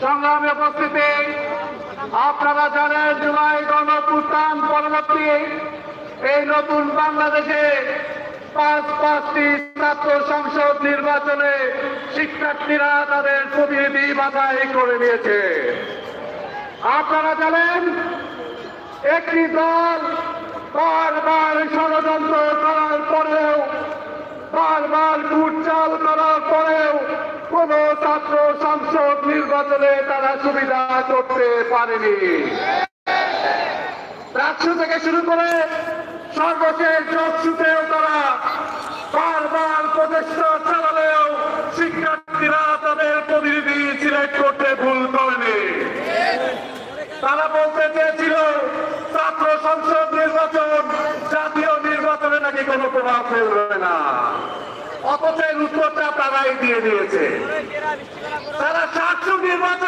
সংগ্রামী উপস্থিতি, আপনারা জানেন জুলাই গণঅভ্যুত্থান পরবর্তী এই নতুন বাংলাদেশে পাঁচটি ছাত্র সংসদ নির্বাচনে শিক্ষার্থীরা তাদের প্রতিনিধি বাছাই করে নিয়েছে। আপনারা জানেন একটি দল বারবার ষড়যন্ত্র করার পরেও, বারবার কুটচাল করার পরেও কোন ছাত্র সংসদ নির্বাচনে তারা সুবিধা করতে পারেনি। রাষ্ট্র থেকে শুরু করে সর্বশেষ যোগসূত্রেও তারা বারবার প্রচেষ্টা চালালেও শিক্ষার্থীরা তাদের প্রতিনিধি সিলেক্ট করতে ভুল করেনি। তারা বলতে চেয়েছিল ছাত্র সংসদ নির্বাচন জাতীয় নির্বাচনে নাকি কোনো প্রভাব ফেলবে না, অথচ উত্তরটা তারাই দিয়ে দিয়েছে। তারা ছাত্র নির্বাচন